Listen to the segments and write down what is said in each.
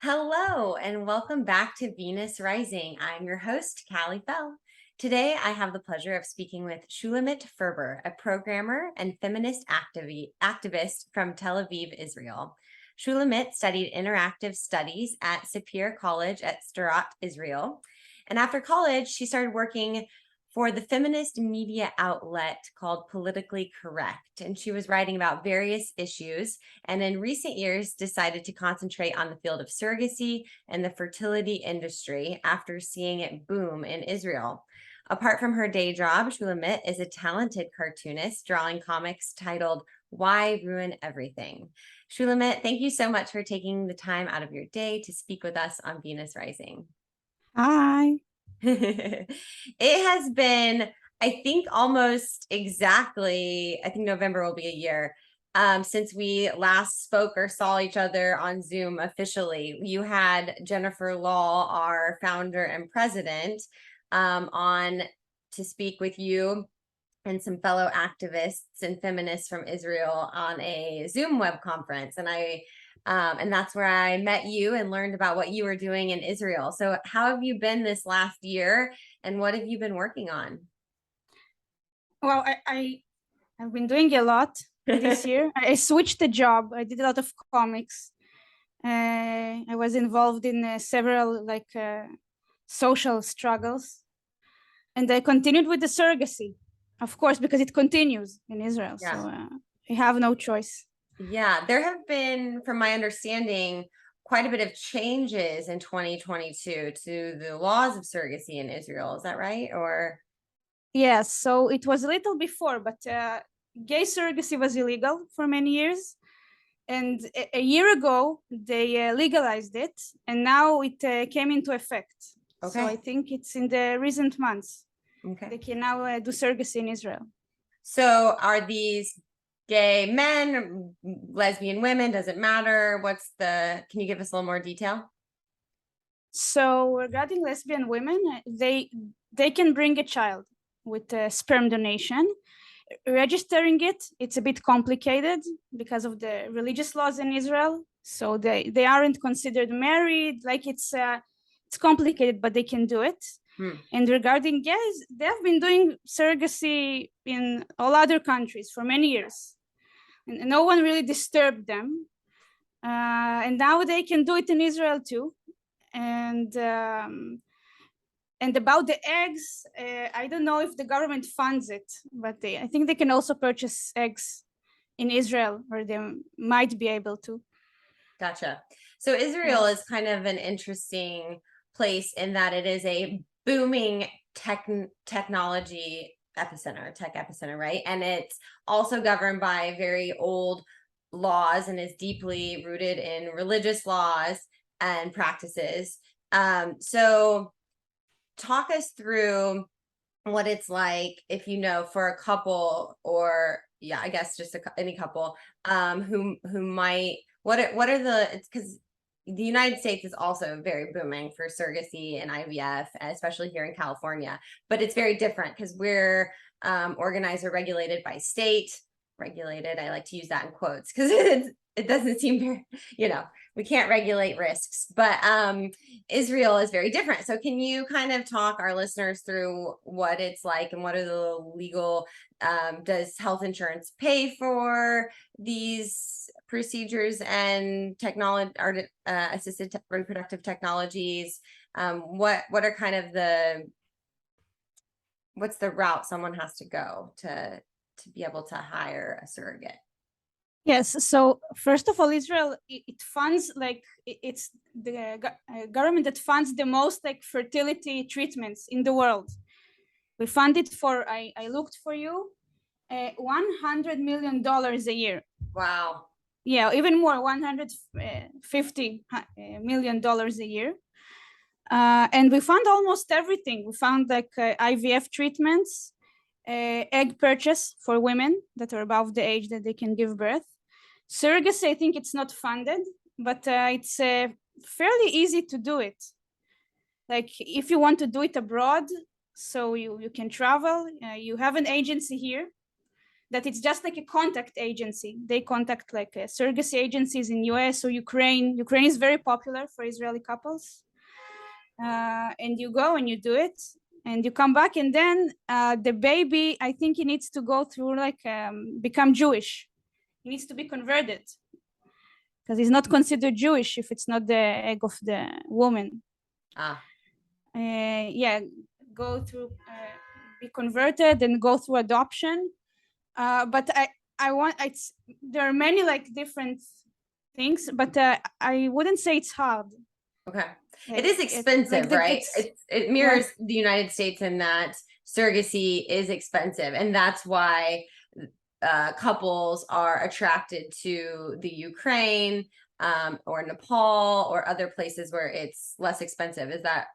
Hello, and welcome back to Venus Rising. I'm your host, Callie Fell. Today, I have the pleasure of speaking with Shulamit Ferber, a programmer and feminist activist from Tel Aviv, Israel. Shulamit studied interactive studies at Sapir College at Sderot, Israel. And after college, she started working for the feminist media outlet called Politically Correct. And she was writing about various issues, and in recent years decided to concentrate on the field of surrogacy and the fertility industry after seeing it boom in Israel. Apart from her day job, Shulamit is a talented cartoonist drawing comics titled Why Ruin Everything? Shulamit, thank you so much for taking the time out of your day to speak with us on Venus Rising. Hi. It has been, I think, almost exactly, I think November will be a year since we last spoke or saw each other on Zoom officially. You had Jennifer Law, our founder and president, on to speak with you and some fellow activists and feminists from Israel on a Zoom web conference. And that's where I met you and learned about what you were doing in Israel. So how have you been this last year, and what have you been working on? Well, I've been doing a lot this year. I switched the job. I did a lot of comics. I was involved in several social struggles, and I continued with the surrogacy, of course, because it continues in Israel. Yeah. So I have no choice. Yeah, there have been, from my understanding, quite a bit of changes in 2022 to the laws of surrogacy in Israel. Is that right? Or Yes, so it was a little before, but gay surrogacy was illegal for many years. And a year ago, they legalized it, and now it came into effect. So I okay. think it's in the recent months. Okay. They can now do surrogacy in Israel. So are these gay men, lesbian women? Does it matter? Can you give us a little more detail? So regarding lesbian women, they can bring a child with sperm donation. Registering it's a bit complicated because of the religious laws in Israel. So they aren't considered married. It's complicated, but they can do it. And regarding gays, they have been doing surrogacy in all other countries for many years, and no one really disturbed them. And now they can do it in Israel too. And about the eggs, I don't know if the government funds it, but I think they can also purchase eggs in Israel, or they might be able to. Gotcha. So Israel is kind of an interesting place in that it is a booming technology epicenter, tech epicenter, right? And it's also governed by very old laws and is deeply rooted in religious laws and practices. So talk us through what it's like, if you know, for a couple, or yeah, I guess just any couple who might, what are the, it's because the United States is also very booming for surrogacy and IVF, especially here in California, but it's very different because we're organized or regulated by state. Regulated, I like to use that in quotes because it doesn't seem very, we can't regulate risks, but Israel is very different. So can you kind of talk our listeners through what it's like, and what are the legal, does health insurance pay for these procedures and technology, assisted reproductive technologies? What are kind of what's the route someone has to go to be able to hire a surrogate? Yes. So first of all, Israel, it funds, it's the government that funds the most fertility treatments in the world. We fund it for, I looked for you, $100 million a year. Wow. Yeah, even more, $150 million a year. And we found almost everything. We found IVF treatments, egg purchase for women that are above the age that they can give birth. Surrogacy, I think it's not funded, but it's fairly easy to do it. Like if you want to do it abroad, so you can travel, you have an agency here, that it's just like a contact agency. They contact like surrogacy agencies in US or Ukraine. Ukraine is very popular for Israeli couples. And you go and you do it and you come back, and then the baby, I think he needs to go through like become Jewish. He needs to be converted because he's not considered Jewish if it's not the egg of the woman. Yeah, go through, be converted and go through adoption. But I want, there are many like different things, but I wouldn't say it's hard. Okay. It is expensive, right? It mirrors the United States in that surrogacy is expensive. And that's why couples are attracted to the Ukraine or Nepal or other places where it's less expensive. Is that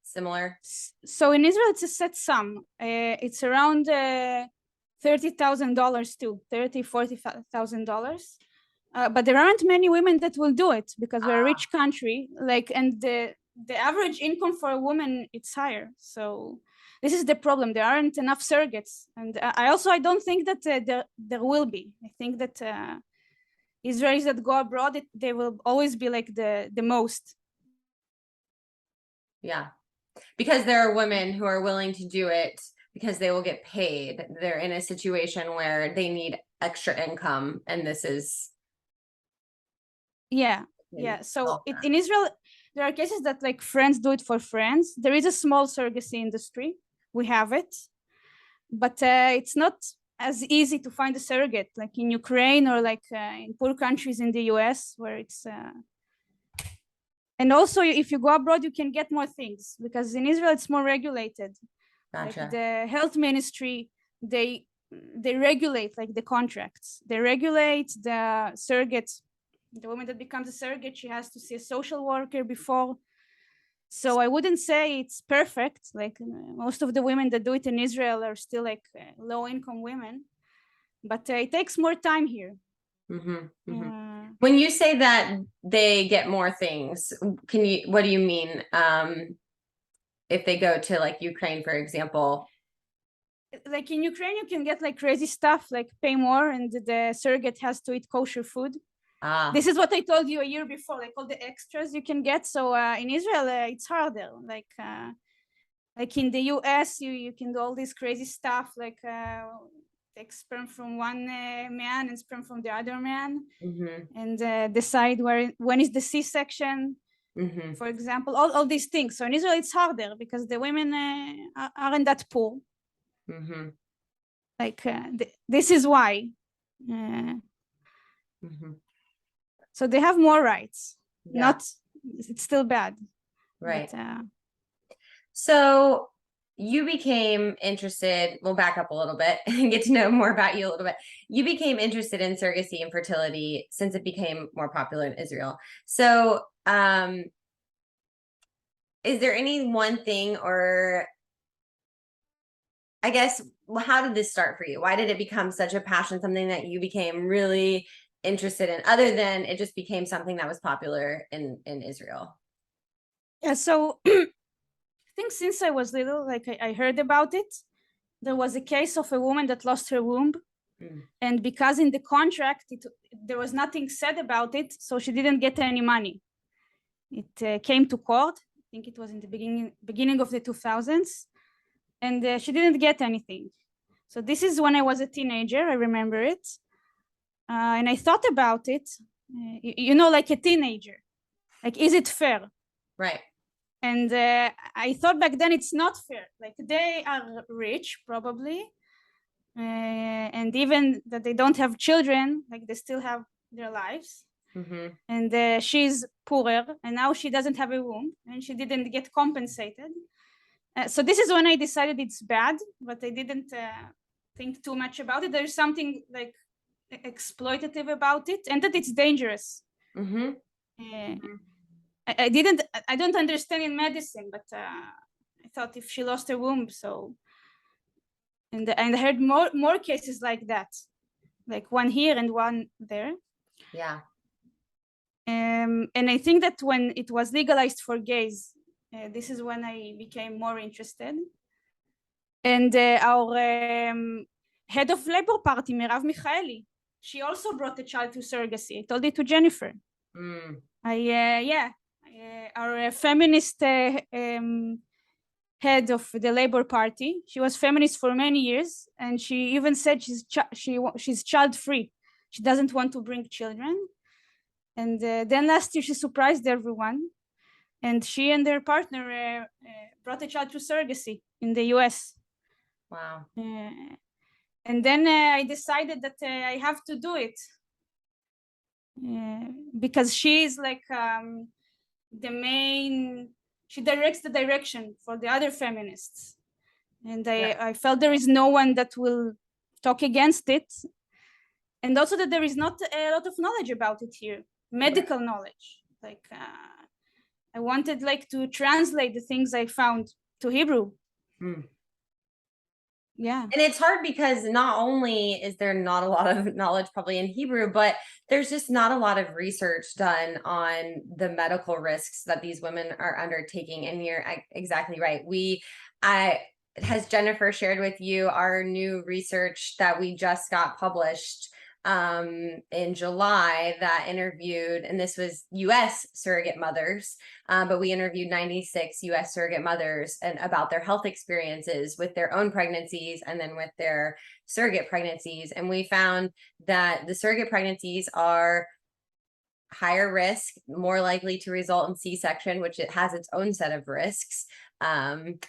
similar? So in Israel, it's a set sum. It's around $30,000 too, $40,000. But there aren't many women that will do it because we're a rich country. Like, and the average income for a woman, it's higher. So this is the problem. There aren't enough surrogates, and I don't think that there will be. I think that Israelis that go abroad, they will always be like the most. Yeah, because there are women who are willing to do it because they will get paid. They're in a situation where they need extra income, and this is. Yeah. So in Israel, there are cases that like friends do it for friends. There is a small surrogacy industry. We have it, but it's not as easy to find a surrogate like in Ukraine or like in poor countries in the US where it's. And also, if you go abroad, you can get more things because in Israel it's more regulated. Gotcha. Like the health ministry, they regulate like the contracts. They regulate the surrogate. The woman that becomes a surrogate, she has to see a social worker before. So I wouldn't say it's perfect. Like most of the women that do it in Israel are still like low-income women, but it takes more time here. When you say that they get more things, what do you mean? If they go to like Ukraine, for example? Like in Ukraine, you can get like crazy stuff, like pay more, and the surrogate has to eat kosher food. This is what I told you a year before, like all the extras you can get. So in Israel, it's harder. Like in the US, you can do all this crazy stuff, like take sperm from one man and sperm from the other man, and decide when is the C-section, for example, all these things. So in Israel, it's harder because the women aren't that poor. Like this is why. So they have more rights. It's still bad. Right. But, so you became interested, we'll back up a little bit and get to know more about you a little bit. You became interested in surrogacy and fertility since it became more popular in Israel. So is there any one thing, or I guess, how did this start for you? Why did it become such a passion, something that you became really interested in, other than it just became something that was popular in Israel? Yeah, so I think since I was little, like I heard about it. There was a case of a woman that lost her womb, and because in the contract there was nothing said about it, so she didn't get any money. It came to court. I think it was in the beginning of the 2000s, and she didn't get anything. So this is when I was a teenager. I remember it. And I thought about it, like a teenager, like, is it fair? Right. And I thought back then it's not fair. Like they are rich, probably. And even that they don't have children, like they still have their lives. And she's poorer, and now she doesn't have a womb, and she didn't get compensated. So this is when I decided it's bad, but I didn't think too much about it. There's something like exploitative about it, and that it's dangerous. I don't understand in medicine, but I thought if she lost her womb, so and I heard more cases like that, like one here and one there. Yeah. And I think that when it was legalized for gays, this is when I became more interested. And our head of Labor Party, Merav Michaeli. She also brought a child to surrogacy. I told it to Jennifer. Our feminist head of the Labor Party. She was feminist for many years, and she even said she's child-free. She doesn't want to bring children. And then last year she surprised everyone, and she and their partner brought a child to surrogacy in the US. Wow. And then I decided that I have to do it because she is like the main, she directs the direction for the other feminists. And I felt there is no one that will talk against it. And also that there is not a lot of knowledge about it here, medical knowledge. Like I wanted like to translate the things I found to Hebrew. Yeah. And it's hard because not only is there not a lot of knowledge probably in Hebrew, but there's just not a lot of research done on the medical risks that these women are undertaking. And you're exactly right. Has Jennifer shared with you our new research that we just got published in July that interviewed, and this was US surrogate mothers, but we interviewed 96 US surrogate mothers and about their health experiences with their own pregnancies and then with their surrogate pregnancies. And we found that the surrogate pregnancies are higher risk, more likely to result in C-section, which it has its own set of risks. And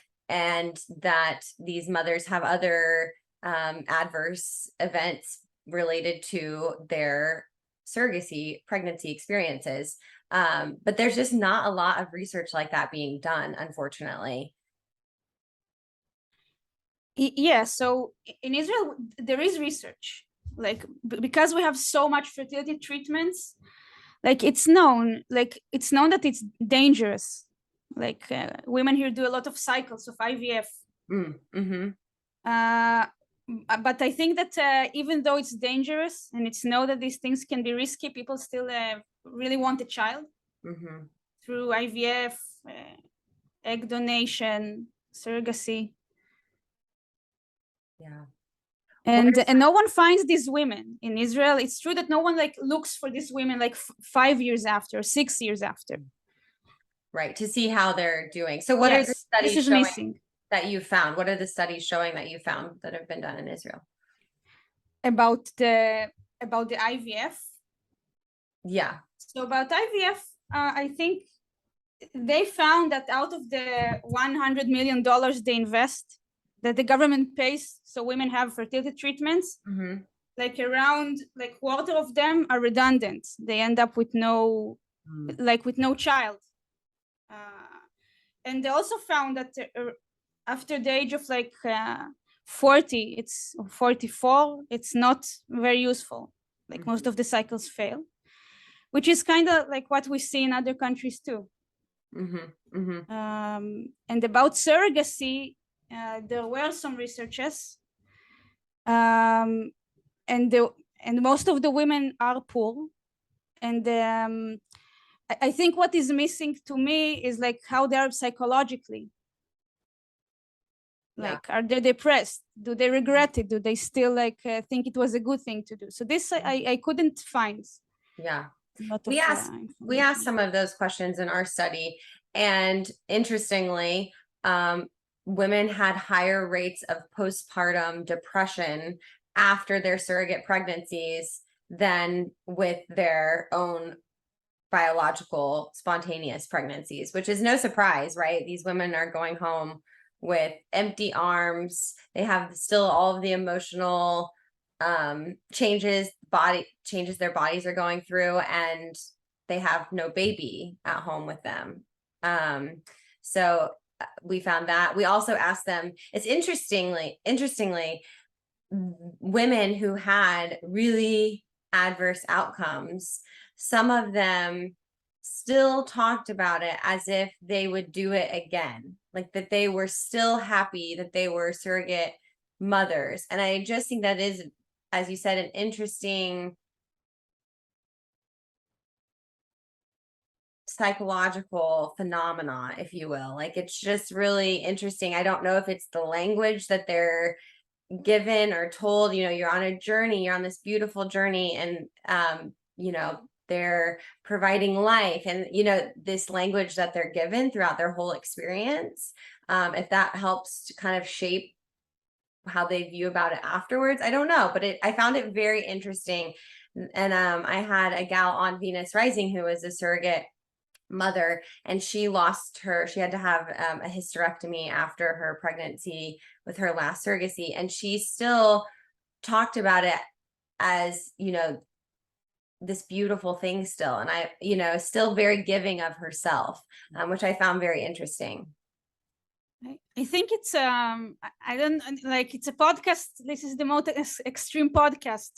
that these mothers have other adverse events related to their surrogacy pregnancy experiences. But there's just not a lot of research like that being done, unfortunately. Yeah, so in Israel, there is research, like because we have so much fertility treatments, like it's known that it's dangerous. Like women here do a lot of cycles of IVF. But I think that even though it's dangerous and it's known that these things can be risky, people still really want a child through IVF, egg donation, surrogacy. Yeah. And no one finds these women in Israel. It's true that no one like looks for these women like 5 years after, 6 years after. Right, to see how they're doing. So what are the studies showing missing that you found? What are the studies showing that you found that have been done in Israel? About the IVF? Yeah. So about IVF, I think they found that out of the $100 million they invest, that the government pays so women have fertility treatments, like around like quarter of them are redundant. They end up with no child. And they also found that after the age of like 40, it's 44, it's not very useful. Like most of the cycles fail, which is kind of like what we see in other countries too. And about surrogacy, there were some researches, and most of the women are poor, and I think what is missing to me is like how they are psychologically. Like, are they depressed? Do they regret it? Do they still like think it was a good thing to do? So this I couldn't find. Yeah, we asked some of those questions in our study, and interestingly, women had higher rates of postpartum depression after their surrogate pregnancies than with their own biological spontaneous pregnancies, which is no surprise, right? These women are going home with empty arms. They have still all of the emotional changes their bodies are going through, and they have no baby at home with them. So we found that. We also asked them, it's interestingly, women who had really adverse outcomes, some of them still talked about it as if they would do it again, like that they were still happy that they were surrogate mothers. And I just think that is, as you said, an interesting psychological phenomena, if you will. Like, it's just really interesting. I don't know if it's the language that they're given or told, you're on a journey, you're on this beautiful journey, and they're providing life, and this language that they're given throughout their whole experience, if that helps to kind of shape how they view about it afterwards, I don't know, but I found it very interesting. And I had a gal on Venus Rising who was a surrogate mother, and she had to have a hysterectomy after her pregnancy with her last surrogacy, and she still talked about it as this beautiful thing still, and I still very giving of herself, which I found very interesting. I think it's I don't like, it's a podcast. This is the most extreme podcast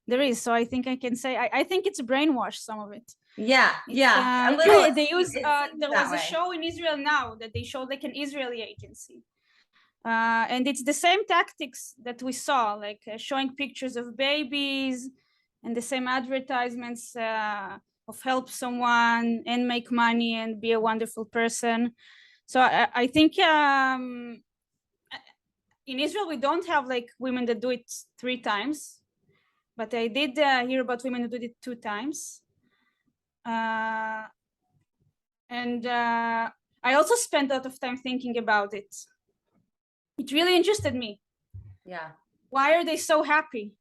there is, so I think I can say I think it's brainwash, some of it. Yeah, a little. They use there was a show in Israel now that they showed like an Israeli agency, and it's the same tactics that we saw, like showing pictures of babies and the same advertisements of help someone and make money and be a wonderful person. So I think in Israel we don't have like women that do it 3 times, but I did hear about women who did it 2 times. And I also spent a lot of time thinking about it. It really interested me. Yeah. Why are they so happy?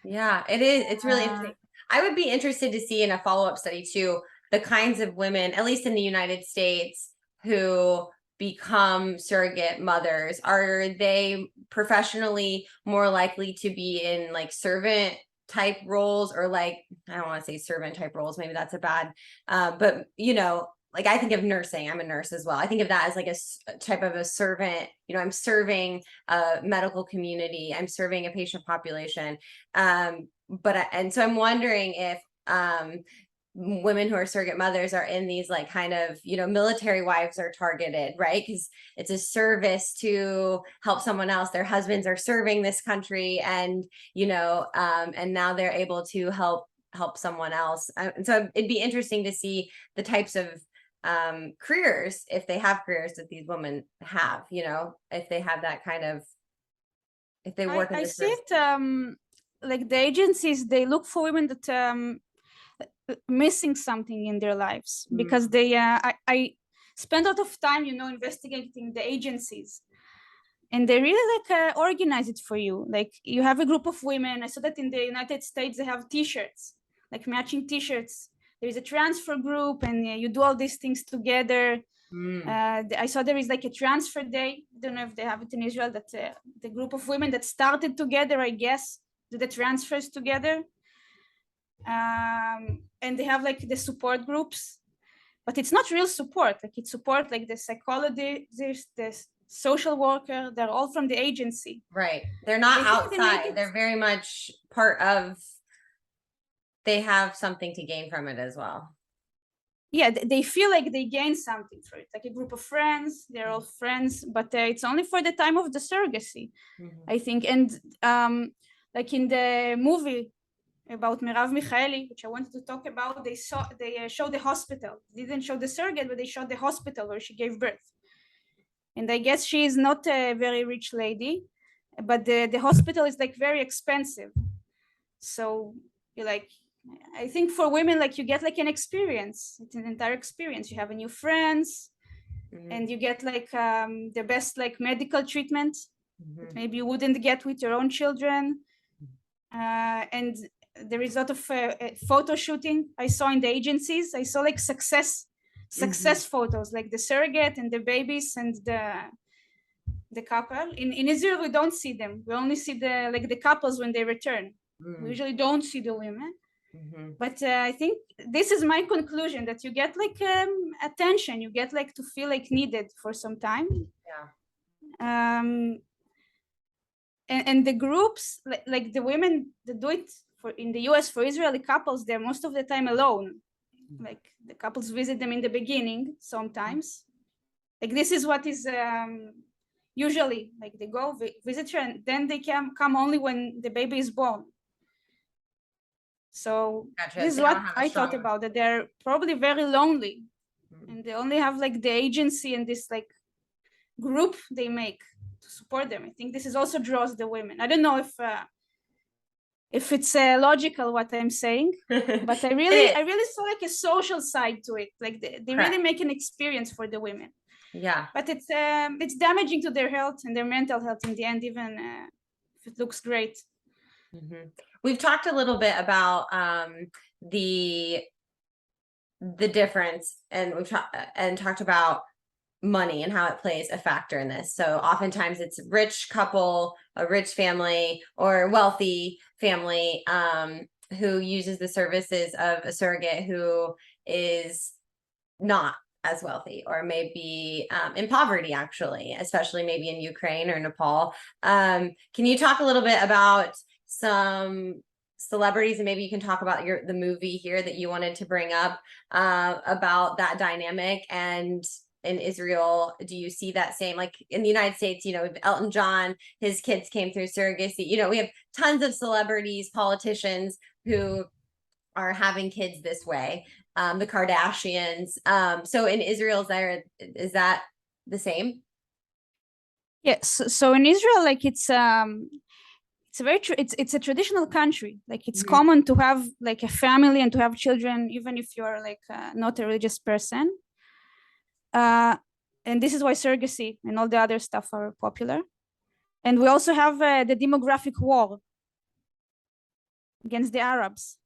Yeah, it is. It's really interesting. I would be interested to see in a follow-up study too, the kinds of women, at least in the United States, who become surrogate mothers. Are they professionally more likely to be in like servant type roles, or like, I don't want to say servant type roles, maybe that's a bad, but like I think of nursing, I'm a nurse as well. I think of that as like a type of a servant, I'm serving a medical community, I'm serving a patient population. And so I'm wondering if women who are surrogate mothers are in these like kind of, military wives are targeted, right? Because it's a service to help someone else. Their husbands are serving this country, and, and now they're able to help someone else. And so it'd be interesting to see the types of careers, if they have careers that these women have, if they have that kind of, if they work in I this see it like the agencies, they look for women that missing something in their lives, because they I spend a lot of time investigating the agencies, and they really like organize it for you. Like you have a group of women. I saw that in the United States they have t-shirts, like matching t-shirts. There is a transfer group, and you do all these things together. I saw there is like a transfer day. I don't know if they have it in Israel, that the group of women that started together, I guess, do the transfers together. And they have like the support groups, but it's not real support. Like it's support like the psychologist, the social worker, they're all from the agency. Right. They're not outside. They're very much part of, they have something to gain from it as well. Yeah, they feel like they gain something for it, like a group of friends, they're all friends, but it's only for the time of the surrogacy, I think. And like in the movie about Merav Michaeli, which I wanted to talk about, they showed the hospital. They didn't show the surrogate, but they showed the hospital where she gave birth. And I guess she is not a very rich lady, but the hospital is like very expensive. So you're like, I think for women, like you get like an experience. It's an entire experience. You have a new friends, and you get like the best like medical treatment that maybe you wouldn't get with your own children. And there is a lot of photo shooting I saw in the agencies. I saw like success photos, like the surrogate and the babies and the couple. In Israel, we don't see them. We only see the couples when they return. We usually don't see the women. But I think this is my conclusion, that you get like attention, you get like to feel like needed for some time. And the groups, like the women that do it in the US for Israeli couples, they're most of the time alone. Like the couples visit them in the beginning sometimes. Like this is what is usually, like they go visit her, and then they can come only when the baby is born. So this is what I thought about, that they're probably very lonely, and they only have like the agency and this like group they make support them. I think this is also draws the women. I don't know if it's logical what I'm saying, but I really saw like a social side to it. Like they really make an experience for the women. Yeah. But it's damaging to their health and their mental health in the end, even if it looks great. Mm-hmm. We've talked a little bit about the difference, and we've talked about money and how it plays a factor in this. So oftentimes it's a rich couple, a rich family, or wealthy family who uses the services of a surrogate who is not as wealthy, or maybe in poverty, actually, especially maybe in Ukraine or Nepal. Can you talk a little bit about some celebrities, and maybe you can talk about the movie here that you wanted to bring up about that dynamic? And in Israel, do you see that same, like in the United States, Elton John, his kids came through surrogacy. We have tons of celebrities, politicians who are having kids this way, the Kardashians. So in Israel, is that the same? Yes. So in Israel, like it's a traditional country. Like it's common to have like a family and to have children, even if you're like not a religious person. And this is why surrogacy and all the other stuff are popular. And we also have the demographic war against the Arabs.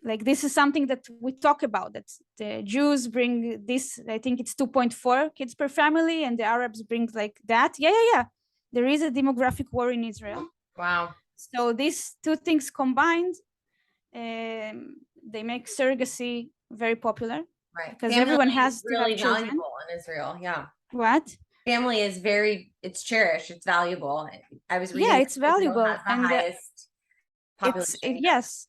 Like this is something that we talk about, that the Jews bring this, I think it's 2.4 kids per family, and the Arabs bring like that. Yeah. There is a demographic war in Israel. Wow. So these two things combined, they make surrogacy very popular. Right. Because everyone has really to have children. valuable in Israel. Yeah. What? Family is it's cherished. It's valuable. I was reading. Yeah, it's valuable. Has the highest population. Yes.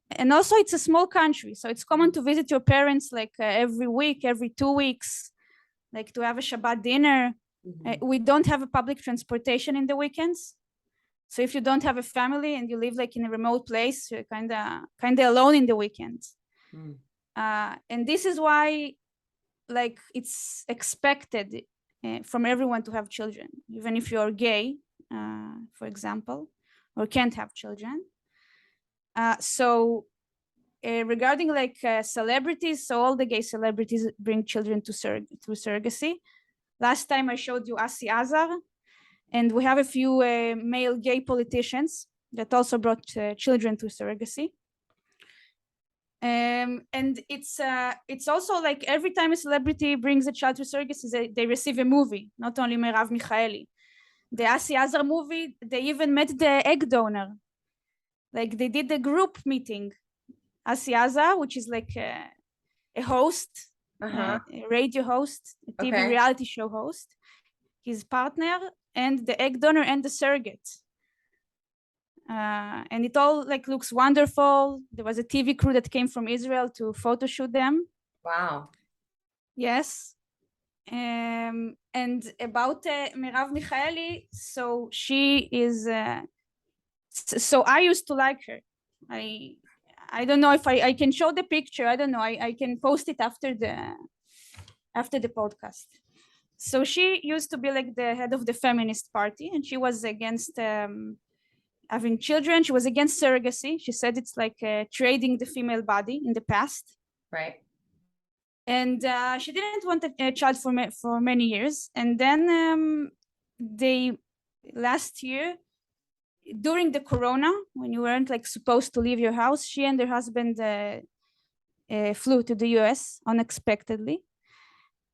And also it's a small country. So it's common to visit your parents like every week, every 2 weeks, like to have a Shabbat dinner. We don't have a public transportation in the weekends. So if you don't have a family and you live like in a remote place, you're kind of alone in the weekends. And this is why like it's expected from everyone to have children, even if you're gay, for example, or can't have children. So regarding like celebrities, so all the gay celebrities bring children through surrogacy. Last time I showed you Asi Azar, and we have a few male gay politicians that also brought children through surrogacy. And it's also like every time a celebrity brings a child to surrogacy, they receive a movie, not only Merav Michaeli. The Asi Azar movie, they even met the egg donor. Like they did a group meeting. Asi Azar, which is like a host, a radio host, a TV reality show host, his partner, and the egg donor and the surrogate. And it all like looks wonderful. There was a TV crew that came from Israel to photo shoot them. Wow. Yes. And about Merav Michaeli, so she is. So I used to like her. I don't know if I can show the picture. I don't know. I can post it after the podcast. So she used to be like the head of the Feminist party, and she was against having children. She was against surrogacy. She said it's like trading the female body in the past. Right. And she didn't want a child for many years. And then last year, during the corona, when you weren't like supposed to leave your house, she and her husband flew to the US unexpectedly.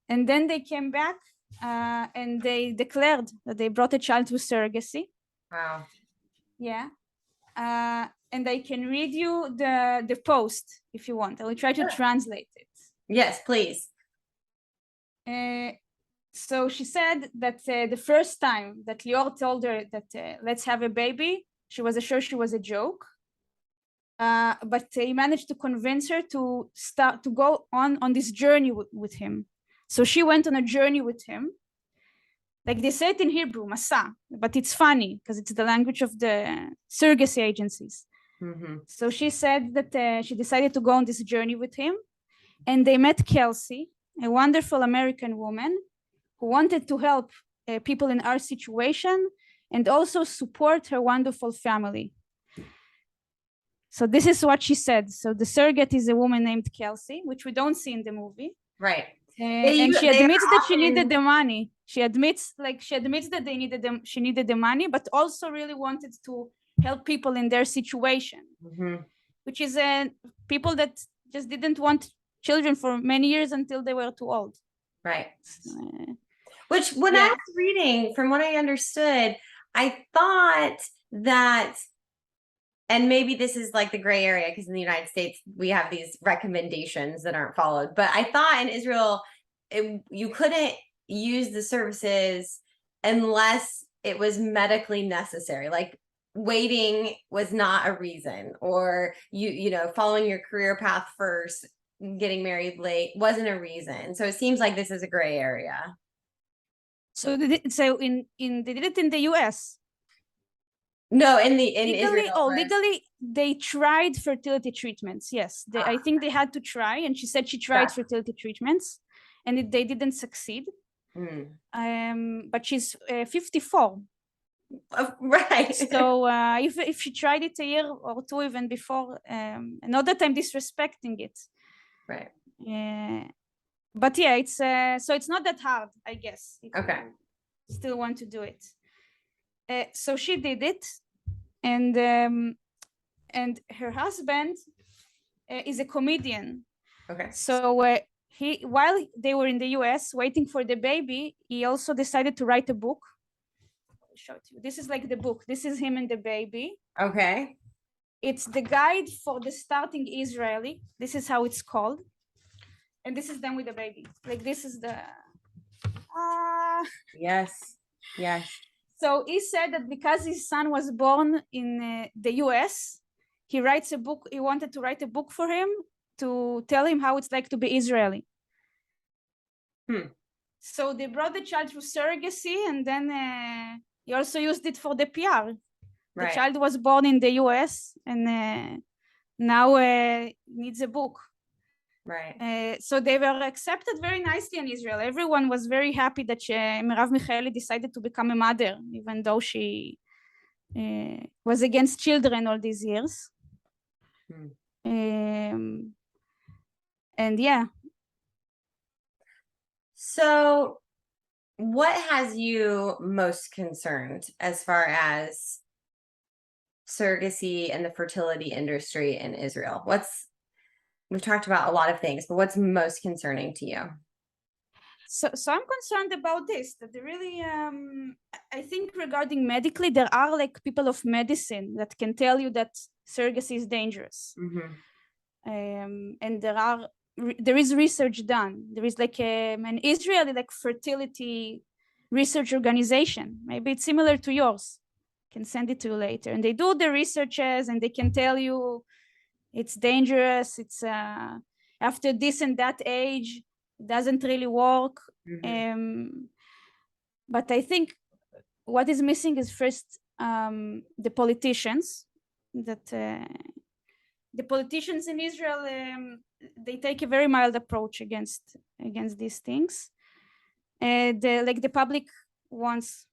And then they came back and they declared that they brought a child with surrogacy. Wow. Yeah. And I can read you the post if you want. I will try to translate it. Yes, please. So she said that the first time that Lior told her that let's have a baby, she was sure she was a joke. But he managed to convince her to go on this journey with him. So she went on a journey with him. Like they say it in Hebrew, Masa, but it's funny because it's the language of the surrogacy agencies. So she said that she decided to go on this journey with him, and they met Kelsey, a wonderful American woman who wanted to help people in our situation and also support her wonderful family. So this is what she said. So the surrogate is a woman named Kelsey, which we don't see in the movie. Right. And she admits that she needed the money. She admits that she needed the money, but also really wanted to help people in their situation, which is people that just didn't want children for many years until they were too old. Right. Which when I was reading, from what I understood, I thought that, and maybe this is like the gray area because in the United States, we have these recommendations that aren't followed. But I thought in Israel, you couldn't use the services unless it was medically necessary. Like waiting was not a reason, or you know, following your career path first, getting married late wasn't a reason. So it seems like this is a gray area. So they did it in the US. No, in legally, Israel. Legally, they tried fertility treatments. Yes, I think they had to try, and she said she tried fertility treatments, and they didn't succeed. But she's 54. Right. So if she tried it a year or two even before, not that I'm disrespecting it. Right. But yeah, it's so it's not that hard, I guess. Okay. Still want to do it. So she did it, and her husband is a comedian. Okay. So while they were in the US waiting for the baby, he also decided to write a book. I'll show it to you. This is like the book. This is him and the baby. Okay. It's the guide for the starting Israeli. This is how it's called. And this is them with the baby. Like this is the Yes. Yes. So he said that because his son was born in the US, he writes a book. He wanted to write a book for him to tell him how it's like to be Israeli. So they brought the child through surrogacy, and then he also used it for the PR. The child was born in the US and now needs a book. Right. So they were accepted very nicely in Israel. Everyone was very happy that Merav Michaeli decided to become a mother, even though she was against children all these years. And yeah. So what has you most concerned as far as surrogacy and the fertility industry in Israel? We've talked about a lot of things, but what's most concerning to you? So I'm concerned about this, that there really, I think regarding medically, there are like people of medicine that can tell you that surrogacy is dangerous. And there is research done. There is like an Israeli like fertility research organization. Maybe it's similar to yours. I can send it to you later. And they do the researches and they can tell you it's dangerous. It's after this and that age, it doesn't really work. But I think what is missing is first the politicians. That the politicians in Israel they take a very mild approach against these things. The public wants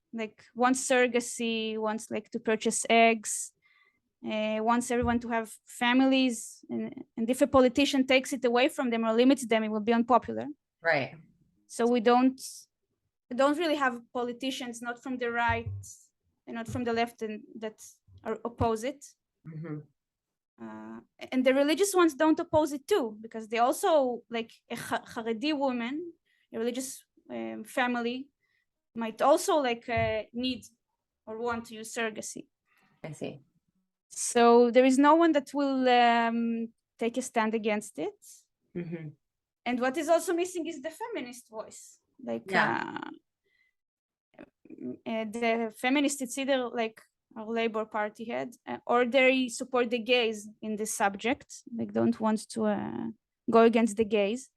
surrogacy, wants like to purchase eggs. Wants everyone to have families, and if a politician takes it away from them or limits them, it will be unpopular. Right. So we don't really have politicians, not from the right and not from the left, and that are opposite. And the religious ones don't oppose it too, because they also, like a Haredi woman, a religious family, might also like need or want to use surrogacy. I see. So there is no one that will take a stand against it. And what is also missing is the feminist voice. Like the feminist, it's either like our Labour Party head, or they support the gays in this subject. Like don't want to go against the gays.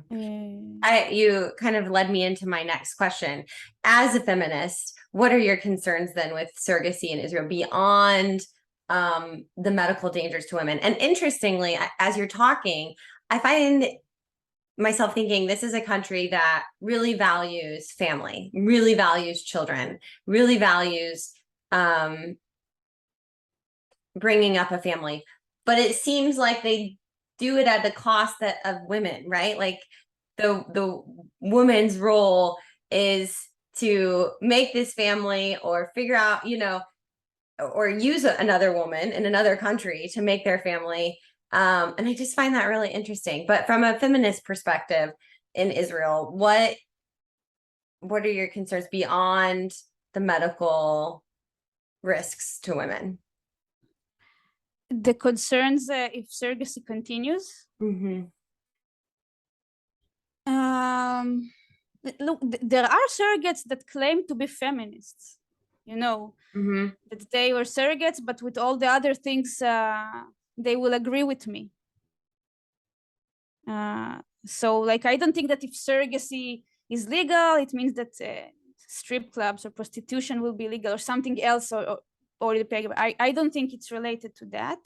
You kind of led me into my next question. As a feminist, what are your concerns then with surrogacy in Israel beyond the medical dangers to women? And interestingly, as you're talking, I find myself thinking this is a country that really values family, really values children, really values bringing up a family, but it seems like they do it at the cost of women, right? Like the woman's role is to make this family or figure out, or use another woman in another country to make their family. And I just find that really interesting. But from a feminist perspective in Israel, what are your concerns beyond the medical risks to women? The concerns if surrogacy continues. Mm-hmm. Look, there are surrogates that claim to be feminists, Mm-hmm. that they were surrogates, but with all the other things, they will agree with me. So, like, I don't think that if surrogacy is legal, it means that strip clubs or prostitution will be legal or something else, or I don't think it's related to that.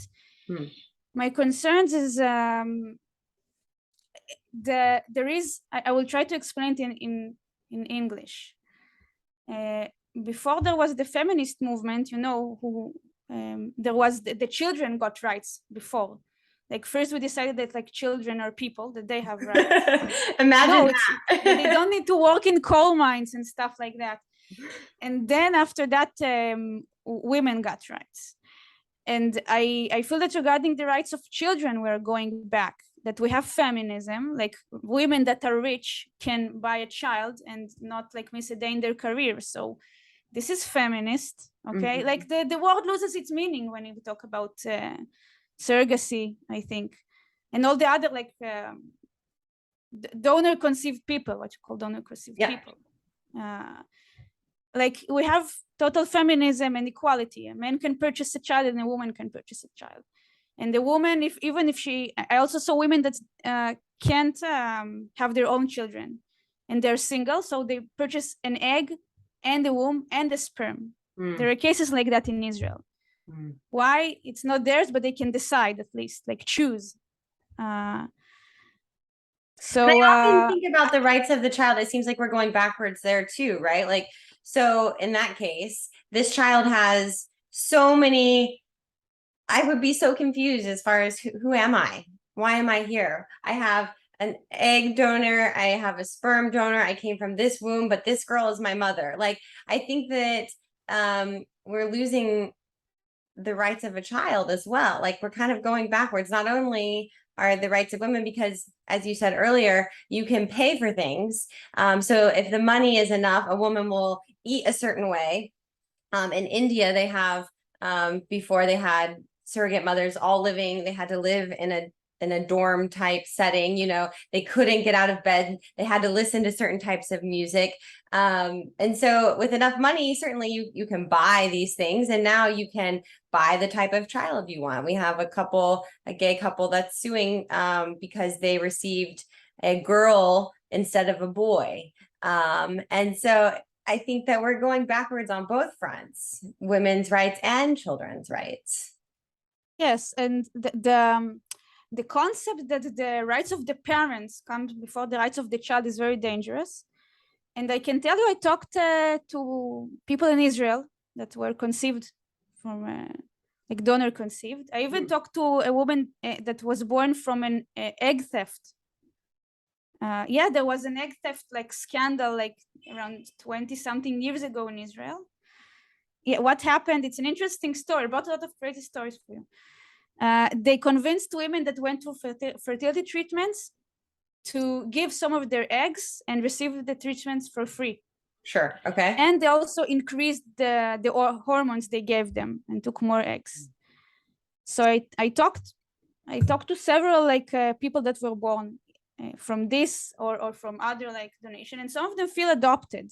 My concerns is there is, I will try to explain it in English. Before there was the feminist movement, who there was the children got rights before. Like first we decided that like children are people, that they have rights. Imagine that they don't need to work in coal mines and stuff like that. And then after that, women got rights. And I feel that regarding the rights of children, we're going back, that we have feminism, like women that are rich can buy a child and not like miss a day in their career. So this is feminist, okay? Mm-hmm. Like the word loses its meaning when you talk about surrogacy, I think. And all the other like donor conceived people, what you call donor conceived people. Like we have total feminism and equality. A man can purchase a child and a woman can purchase a child. And the woman, I also saw women that can't have their own children and they're single, so they purchase an egg and the womb and the sperm. There are cases like that in Israel. Why? It's not theirs, but they can decide at least, like choose. So I often think about the rights of the child. It seems like we're going backwards there too, right? Like, so in that case, this child has so many, I would be so confused as far as who am I? Why am I here? I have an egg donor. I have a sperm donor. I came from this womb, but this girl is my mother. Like, I think that we're losing the rights of a child as well. Like we're kind of going backwards. Not only are the rights of women, because as you said earlier, you can pay for things. So if the money is enough, a woman will eat a certain way. In India, they have, before they had surrogate mothers all living, they had to live in a dorm type setting, they couldn't get out of bed. They had to listen to certain types of music. And so with enough money, certainly you can buy these things. And now you can buy the type of child you want. We have a gay couple that's suing because they received a girl instead of a boy. And so I think that we're going backwards on both fronts, women's rights and children's rights. Yes, and the concept that the rights of the parents come before the rights of the child is very dangerous. And I can tell you, I talked to people in Israel that were conceived from like donor conceived. I even talked to a woman that was born from an egg theft. There was an egg theft like scandal like around 20 something years ago in Israel. What happened? It's an interesting story. I brought a lot of crazy stories for you. They convinced women that went through fertility treatments to give some of their eggs and receive the treatments for free. Sure. Okay. And they also increased the hormones they gave them and took more eggs. So I talked to several like people that were born from this or from other like donation, and some of them feel adopted.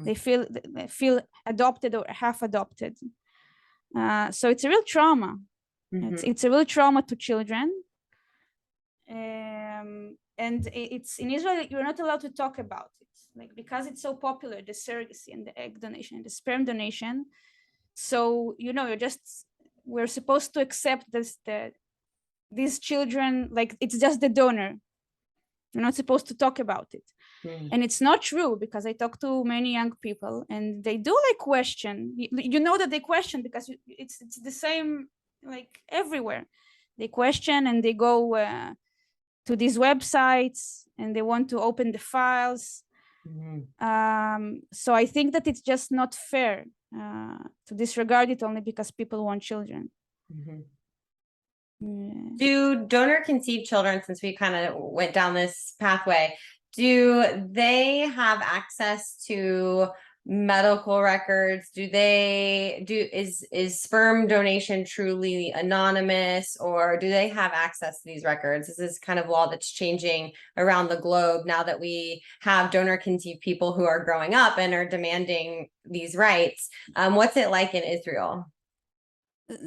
They feel adopted or half adopted. So it's a real trauma. It's a real trauma to children. And it's in Israel, you're not allowed to talk about it, like because it's so popular, the surrogacy and the egg donation and the sperm donation. So we're supposed to accept this, that these children, like it's just the donor, You're not supposed to talk about it. And it's not true, because I talk to many young people and they do like question. You know that they question because it's the same like everywhere. They question and they go to these websites and they want to open the files. So I think that it's just not fair to disregard it only because people want children. Do donor conceived children, since we kind of went down this pathway, do they have access to medical records? Is sperm donation truly anonymous, or do they have access to these records? This is kind of law that's changing around the globe now that we have donor conceived people who are growing up and are demanding these rights. What's it like in Israel?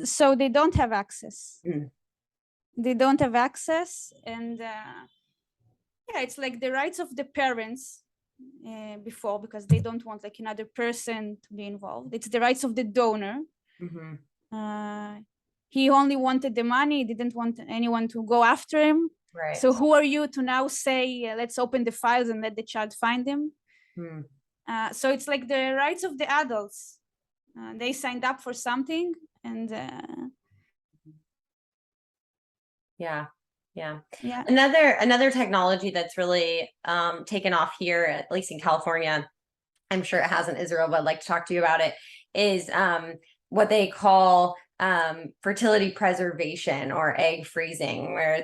So they don't have access. They don't have access, and yeah, it's like the rights of the parents before, because they don't want like another person to be involved. It's the rights of the donor. He only wanted the money, he didn't want anyone to go after him. Right. So who are you to now say, let's open the files and let the child find him? So it's like the rights of the adults. They signed up for something, and yeah. Another technology that's really taken off here, at least in California, I'm sure it has in Israel, but I'd like to talk to you about it, is what they call fertility preservation or egg freezing, where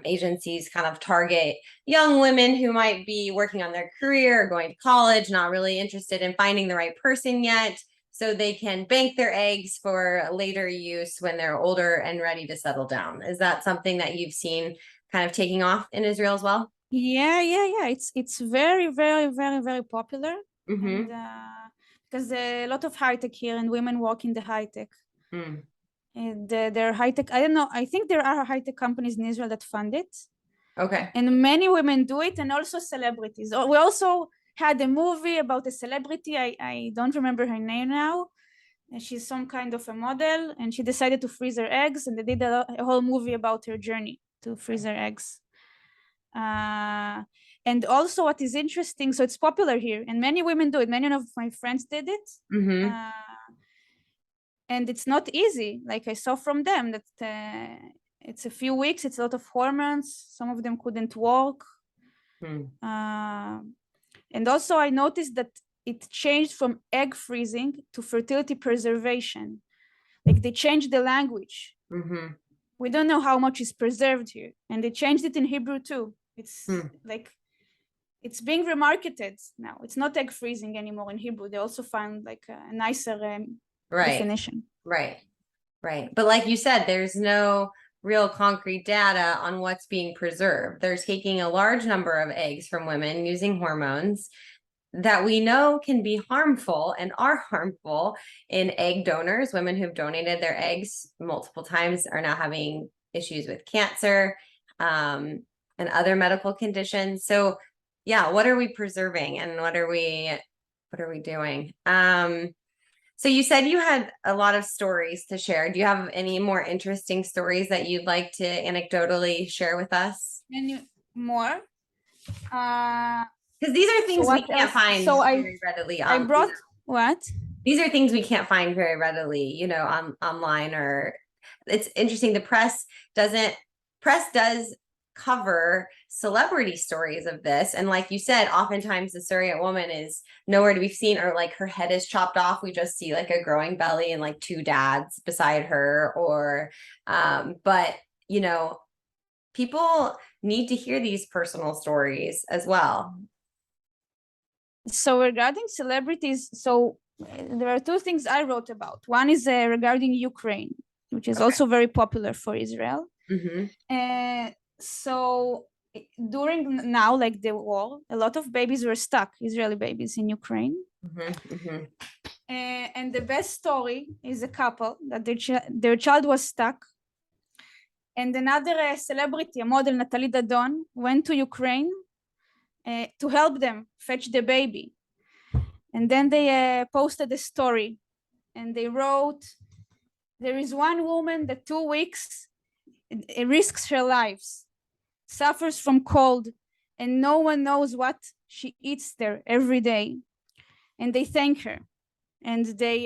agencies kind of target young women who might be working on their career or going to college, not really interested in finding the right person yet, so they can bank their eggs for later use when they're older and ready to settle down. Is that something that you've seen kind of taking off in Israel as well? Yeah. It's very, very, very, very popular. And, because a lot of high tech here, and women work in the high tech. And they're high tech. I don't know. I think there are high tech companies in Israel that fund it. Okay. And many women do it, and also celebrities. We also had a movie about a celebrity. I don't remember her name now. She's some kind of a model, and she decided to freeze her eggs, and they did a whole movie about her journey to freeze her eggs. And also what is interesting, so it's popular here, and many women do it. Many of my friends did it. And it's not easy. Like I saw from them that it's a few weeks, it's a lot of hormones. Some of them couldn't walk. And also I noticed that it changed from egg freezing to fertility preservation. Like they changed the language. We don't know how much is preserved here. And they changed it in Hebrew too. It's like, it's being remarketed now. It's not egg freezing anymore in Hebrew. They also found like a nicer definition. Right. But like you said, there's no real concrete data on what's being preserved. They're taking a large number of eggs from women using hormones that we know can be harmful and are harmful in egg donors. Women who've donated their eggs multiple times are now having issues with cancer and other medical conditions. So yeah, what are we preserving, and what are we doing? So you said you had a lot of stories to share. Do you have any more interesting stories that you'd like to anecdotally share with us? Any more? Because these are things we can't find very readily. I brought what? These are things we can't find very readily, online. Or it's interesting. The press does cover celebrity stories of this, and like you said, oftentimes the surrogate woman is nowhere to be seen, or like her head is chopped off. We just see like a growing belly and like two dads beside her, or but people need to hear these personal stories as well. So regarding celebrities, so there are two things I wrote about. One is regarding Ukraine, which is also very popular for Israel. So during now, like the war, a lot of babies were stuck, Israeli babies in Ukraine. And the best story is a couple that their child was stuck. And another celebrity, a model, Natalie Dadon, went to Ukraine to help them fetch the baby. And then they posted a story, and they wrote, there is one woman that 2 weeks risks her lives suffers from cold, and no one knows what she eats there every day. And they thank her, and they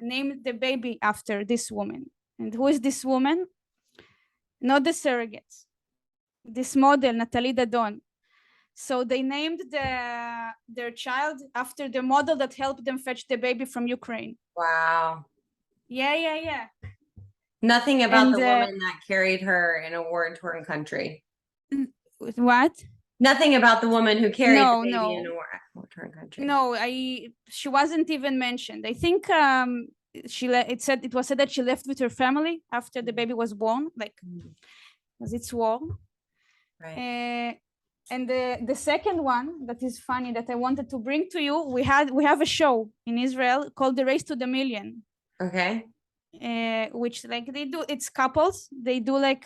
named the baby after this woman. And who is this woman? Not the surrogate, this model, Nathalie Dadon. So they named their child after the model that helped them fetch the baby from Ukraine. Wow. Yeah. Nothing about And the woman that carried her in a war-torn country. what? Nothing about the woman who carried the baby in a war-torn country. No, she wasn't even mentioned. I think it was said that she left with her family after the baby was born, like because it's war. Right. And the second one that is funny that I wanted to bring to you, we have a show in Israel called The Race to the Million. Okay. Which like it's couples. They do like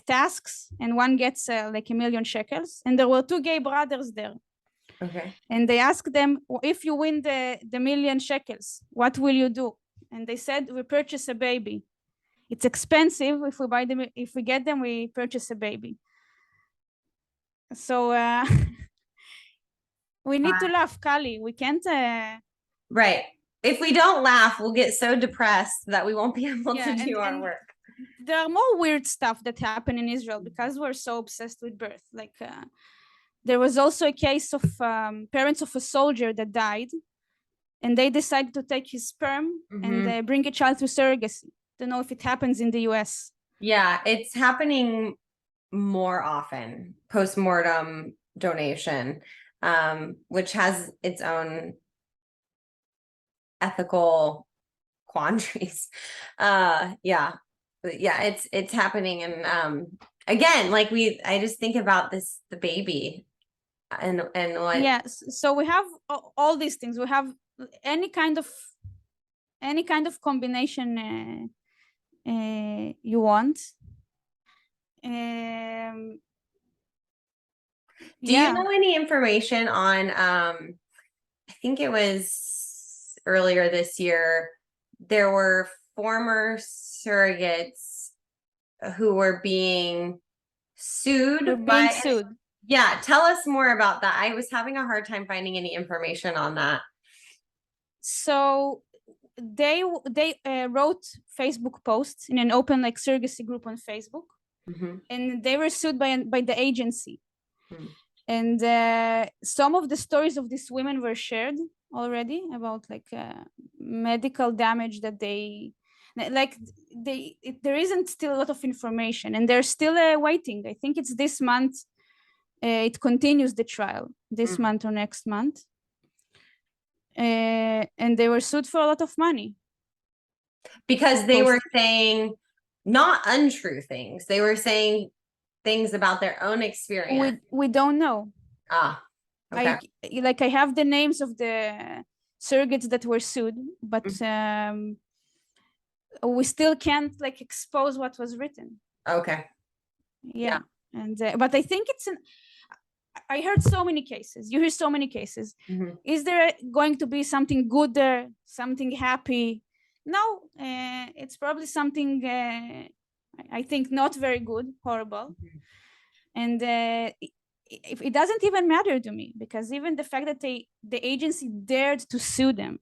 tasks, and one gets like 1,000,000 shekels. And there were two gay brothers there. Okay. And they asked them, if you win the 1,000,000 shekels, what will you do? And they said, we purchase a baby. It's expensive. If we get them, we purchase a baby. So we need to laugh, Kali. We can't. Right. If we don't laugh, we'll get so depressed that we won't be able to do our work. There are more weird stuff that happen in Israel because we're so obsessed with birth. Like there was also a case of parents of a soldier that died, and they decided to take his sperm and bring a child through surrogacy. Don't know if it happens in the US. Yeah, it's happening more often, post-mortem donation, which has its own ethical quandaries. It's happening. And again, like I just think about the baby and what. Yes. So we have all these things. We have any kind of combination you want. Do you know any information on I think it was earlier this year, there were former surrogates who were being sued Yeah, tell us more about that. I was having a hard time finding any information on that. So they wrote Facebook posts in an open like surrogacy group on Facebook, and they were sued by the agency. And some of the stories of these women were shared already about like medical damage that there isn't still a lot of information, and they're still waiting. I think it's this month. It continues the trial this month or next month. And they were sued for a lot of money. Because they were saying not untrue things. They were saying things about their own experience. We don't know. Okay. I have the names of the surrogates that were sued, but we still can't like expose what was written. Okay. Yeah. And but I think I heard so many cases. You hear so many cases. Is there going to be something good there, something happy? No, it's probably something I think not very good, horrible. And it doesn't even matter to me, because even the fact that the agency dared to sue them,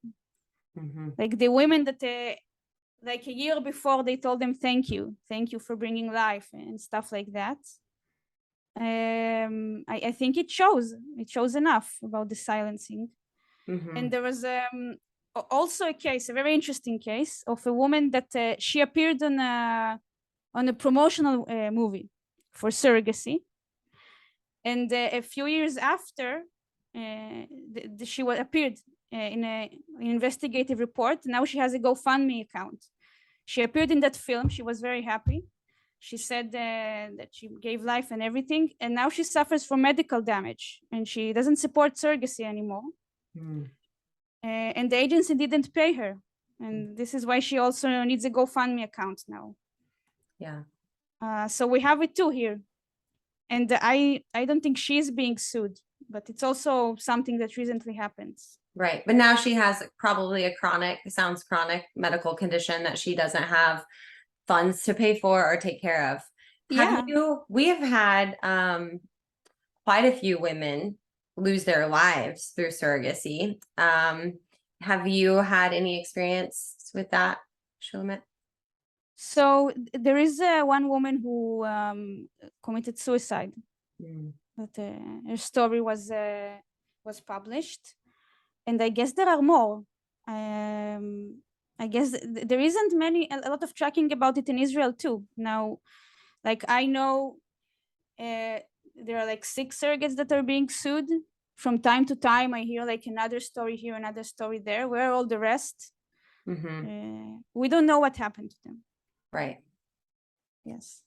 like the women that like a year before they told them thank you for bringing life and stuff like that. I think it shows enough about the silencing. And there was also a case, a very interesting case of a woman that she appeared on a promotional movie for surrogacy, and a few years after she appeared in an investigative report. Now she has a GoFundMe account. She appeared in that film. She was very happy. She said that she gave life and everything, and now she suffers from medical damage, and she doesn't support surrogacy anymore. And the agency didn't pay her, and this is why she also needs a GoFundMe account now. So we have it too here, and I don't think she's being sued, but it's also something that recently happened. Right, but now she has probably a chronic medical condition that she doesn't have funds to pay for or take care of. Yeah. We have had quite a few women lose their lives through surrogacy. Have you had any experience with that, Shulamit? So there is one woman who committed suicide. That her story was published, and I guess there are more. I guess there isn't a lot of tracking about it in Israel too. Now, like I know, there are like 6 surrogates that are being sued. From time to time, I hear like another story here, another story there. Where are all the rest? We don't know what happened to them. Right. Yes.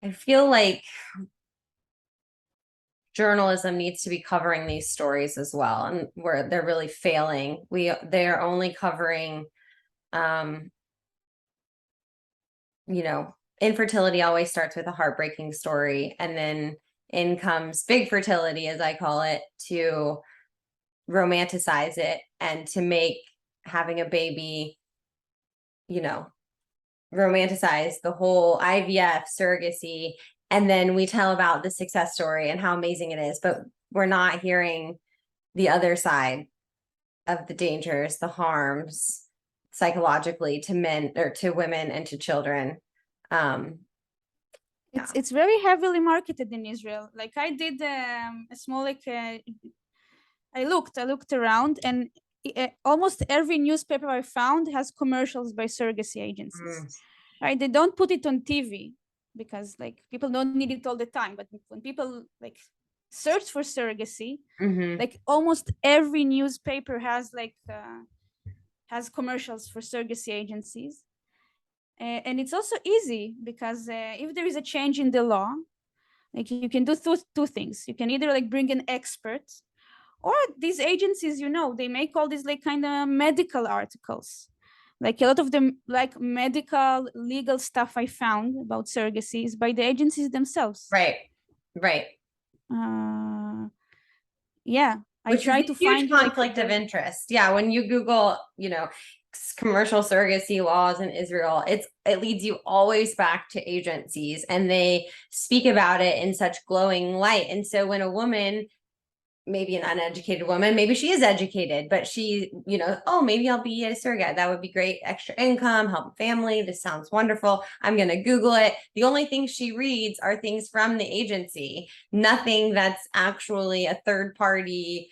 I feel like journalism needs to be covering these stories as well, and where they're really failing. They're only covering, infertility always starts with a heartbreaking story, and then in comes big fertility, as I call it, to romanticize it and to make having a baby, romanticize the whole IVF surrogacy. And then we tell about the success story and how amazing it is, but we're not hearing the other side of the dangers, the harms psychologically to men or to women and to children. It's very heavily marketed in Israel. Like I did a small I looked around, and almost every newspaper I found has commercials by surrogacy agencies. Right? They don't put it on TV because like people don't need it all the time. But when people like search for surrogacy, like almost every newspaper has has commercials for surrogacy agencies. And it's also easy because if there is a change in the law, like you can do two things. You can either like bring an expert, or these agencies, they make all these like kind of medical articles. Like a lot of them, like medical legal stuff I found about surrogacy is by the agencies themselves. Right. Yeah. Which is a huge conflict of interest. Yeah, when you Google, commercial surrogacy laws in Israel, it leads you always back to agencies, and they speak about it in such glowing light. And so when a woman, maybe an uneducated woman, maybe she is educated, but she, oh, maybe I'll be a surrogate. That would be great. Extra income, help family. This sounds wonderful. I'm going to Google it. The only things she reads are things from the agency, nothing that's actually a third party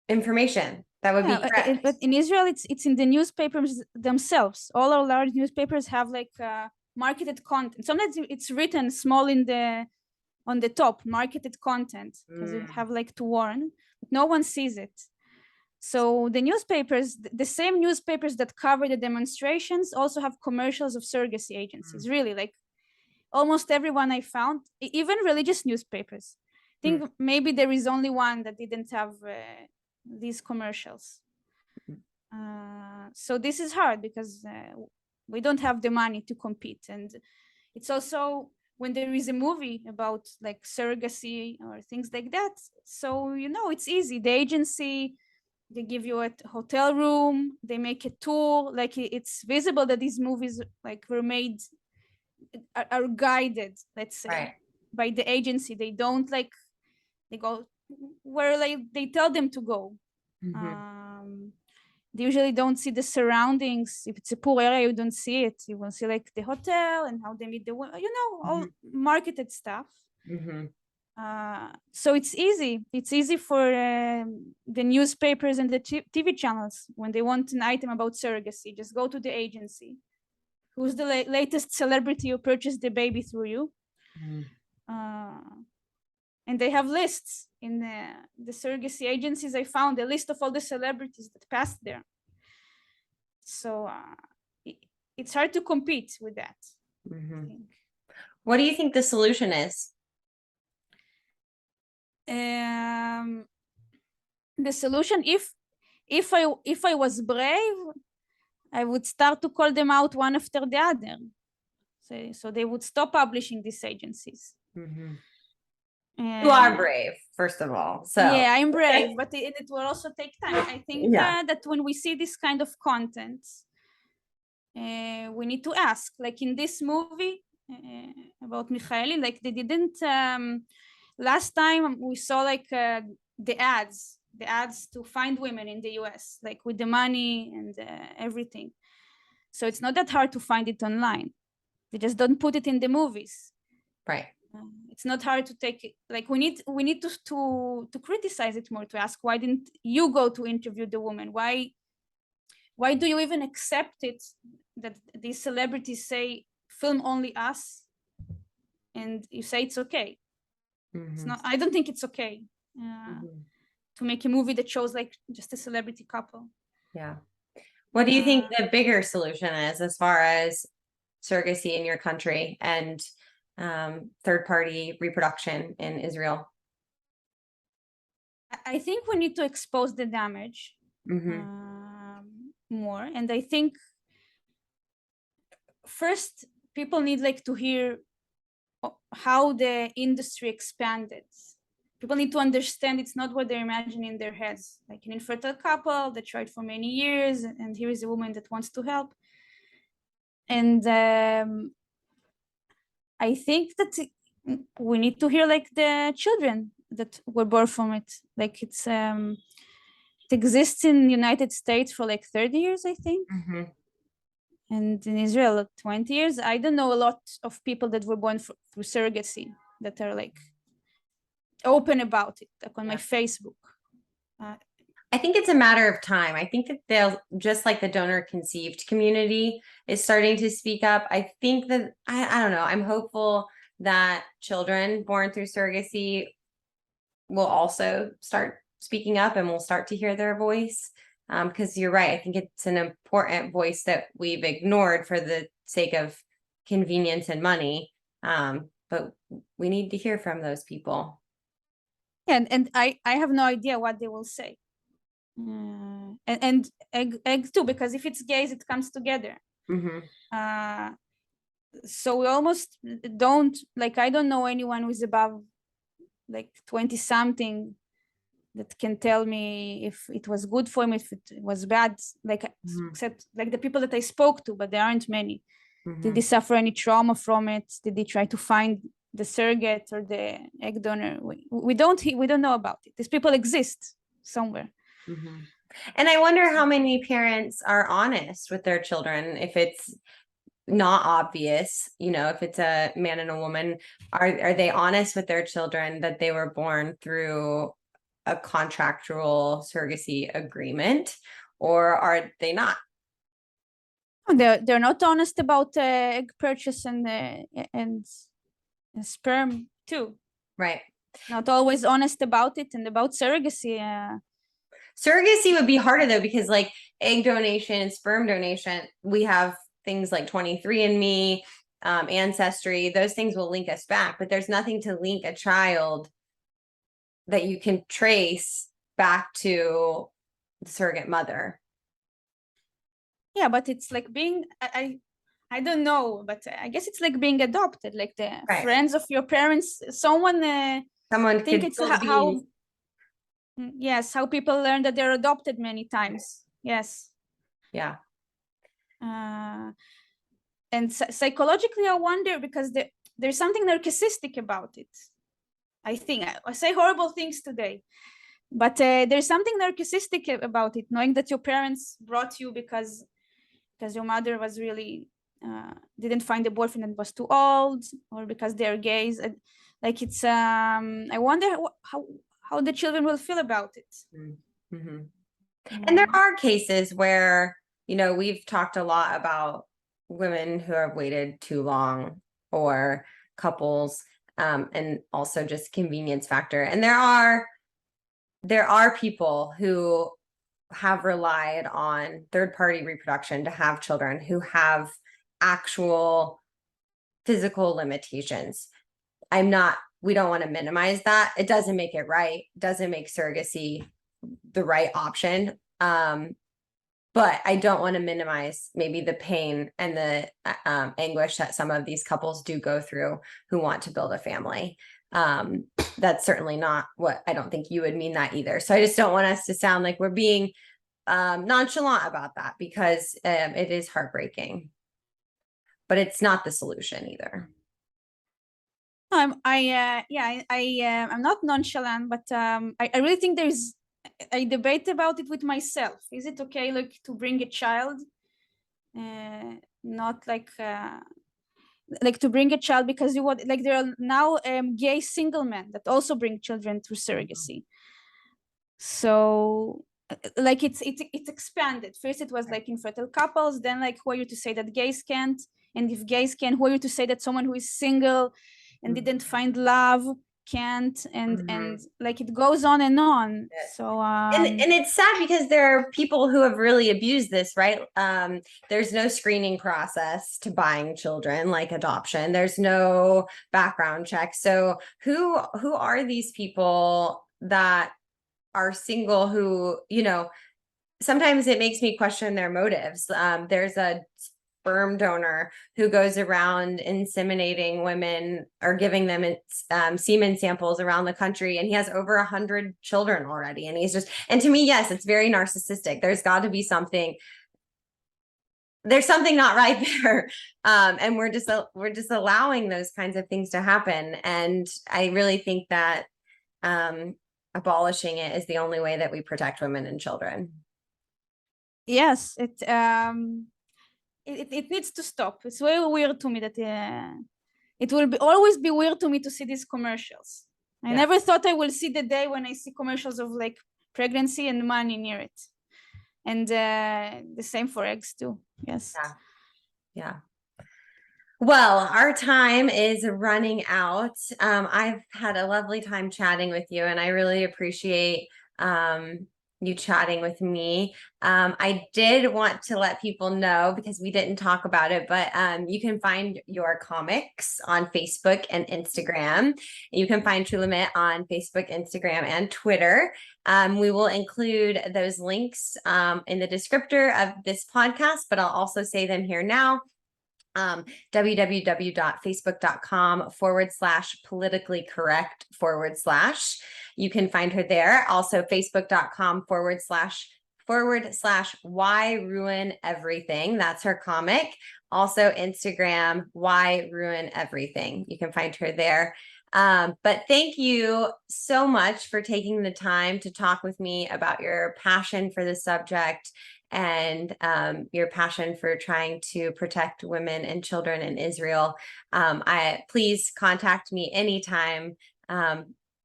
information that would be correct. But in Israel, it's in the newspapers themselves. All our large newspapers have like marketed content. Sometimes it's written small on the top, marketed content, because you have like to warn, but no one sees it. So the newspapers, the same newspapers that cover the demonstrations, also have commercials of surrogacy agencies. Really, like almost everyone I found, even religious newspapers. I think maybe there is only one that didn't have these commercials. So this is hard because we don't have the money to compete. And it's also when there is a movie about like surrogacy or things like that. So, it's easy. The agency, they give you a hotel room, they make a tour, like it's visible that these movies like were made, are guided, let's say, by the agency. They don't like, they go where like they tell them to go. They usually don't see the surroundings. If it's a poor area, you don't see it. You will see like the hotel and how they meet the, all marketed stuff. So it's easy. It's easy for the newspapers and the TV channels when they want an item about surrogacy. Just go to the agency. Who's the latest celebrity who purchased the baby through you? And they have lists in the surrogacy agencies. I found a list of all the celebrities that passed there. So it's hard to compete with that. What do you think the solution is? The solution, if I was brave, I would start to call them out one after the other. So they would stop publishing these agencies. You are brave, first of all. So yeah, I'm brave, but it will also take time. I think that when we see this kind of content, we need to ask. Like in this movie, about Michaeli. Like they didn't. Last time we saw like the ads to find women in the US, like with the money and everything. So it's not that hard to find it online. They just don't put it in the movies. Right. It's not hard to take it. Like we need to criticize it more, to ask, why didn't you go to interview the woman? Why do you even accept it that these celebrities say film only us, and you say it's okay? It's not. I don't think it's okay to make a movie that shows like just a celebrity couple. Yeah. What do you think the bigger solution is as far as surrogacy in your country and third-party reproduction in Israel? I think we need to expose the damage more, and I think first people need like to hear how the industry expanded. People need to understand it's not what they're imagining in their heads, like an infertile couple that tried for many years, and here is a woman that wants to help. And I think that we need to hear like the children that were born from it. Like it exists in the United States for like 30 years, I think. And in Israel, 20 years. I don't know a lot of people that were born through surrogacy that are like open about it, like on my Facebook. I think it's a matter of time. I think that they'll, just like the donor conceived community is starting to speak up. I think that, I don't know, I'm hopeful that children born through surrogacy will also start speaking up and we'll start to hear their voice. Because you're right. I think it's an important voice that we've ignored for the sake of convenience and money. But we need to hear from those people. And I have no idea what they will say. And egg too, because if it's gays, it comes together. So we almost don't, like, I don't know anyone who's above like 20 something that can tell me if it was good for him, if it was bad, like except like the people that I spoke to, but there aren't many. Did they suffer any trauma from it? Did they try to find the surrogate or the egg donor? We don't know about it. These people exist somewhere. And I wonder how many parents are honest with their children. If it's not obvious, if it's a man and a woman, are they honest with their children that they were born through a contractual surrogacy agreement, or are they not? They're not honest about egg purchase and sperm too. Right. Not always honest about it, and about surrogacy. Surrogacy would be harder though, because like egg donation and sperm donation, we have things like 23andMe, Ancestry. Those things will link us back, but there's nothing to link a child that you can trace back to the surrogate mother. Yeah, but it's like being, I don't know, but I guess it's like being adopted, like the friends of your parents. Someone think it's how yes, how people learn that they're adopted many times. Yes. Yeah. And psychologically, I wonder, because there's something narcissistic about it. I think I say horrible things today, but there's something narcissistic about it, knowing that your parents brought you because your mother was really didn't find a boyfriend and was too old, or because they're gays. Like it's I wonder how the children will feel about it. And there are cases where, we've talked a lot about women who have waited too long, or couples, and also just convenience factor. And there are people who have relied on third-party reproduction to have children who have actual physical limitations. We don't want to minimize that. It doesn't make it right. It doesn't make surrogacy the right option. But I don't want to minimize maybe the pain and the anguish that some of these couples do go through who want to build a family. That's certainly not what, I don't think you would mean that either. So I just don't want us to sound like we're being nonchalant about that, because it is heartbreaking. but it's not the solution either. I'm not nonchalant, but I really think I debate about it with myself. Is it okay, like, to bring a child? Not like to bring a child because you want, like, there are now gay single men that also bring children through surrogacy. So like it's expanded. First it was like infertile couples, then like who are you to say that gays can't? And if gays can, who are you to say that someone who is single and didn't find love can't? And like it goes on and on. So and it's sad because there are people who have really abused this, right? There's no screening process to buying children, like adoption. There's no background check. So who are these people that are single who, you know, sometimes it makes me question their motives. There's a sperm donor who goes around inseminating women or giving them semen samples around the country, and he has over 100 children already. And he's just, and to me, yes, it's very narcissistic. There's got to be something. There's something not right there, and we're just allowing those kinds of things to happen. And I really think that abolishing it is the only way that we protect women and children. Yes, it needs to stop. It's very weird to me that it will always be weird to me to see these commercials. I never thought I will see the day when I see commercials of like pregnancy and money near it. And the same for eggs too. Yes. Yeah. Well, our time is running out. I've had a lovely time chatting with you, and I really appreciate you chatting with me. I did want to let people know, because we didn't talk about it, but you can find your comics on Facebook and Instagram. You can find Shulamit on Facebook, Instagram, and Twitter. We will include those links in the descriptor of this podcast, but I'll also say them here now. www.facebook.com/politically correct / you can find her there. Also facebook.com / why ruin everything. That's her comic. Also Instagram, why ruin everything. You can find her there. But thank you so much for taking the time to talk with me about your passion for the subject and your passion for trying to protect women and children in Israel. Please contact me anytime.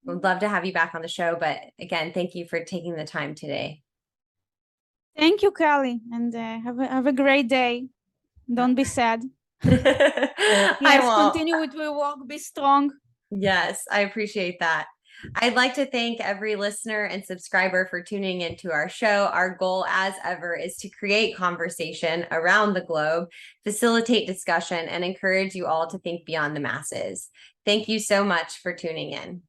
Would love to have you back on the show. But again, thank you for taking the time today. Thank you, Callie, and have a great day. Don't be sad. I won't. Continue with your work. Be strong. Yes, I appreciate that. I'd like to thank every listener and subscriber for tuning into our show. Our goal, as ever, is to create conversation around the globe, facilitate discussion, and encourage you all to think beyond the masses. Thank you so much for tuning in.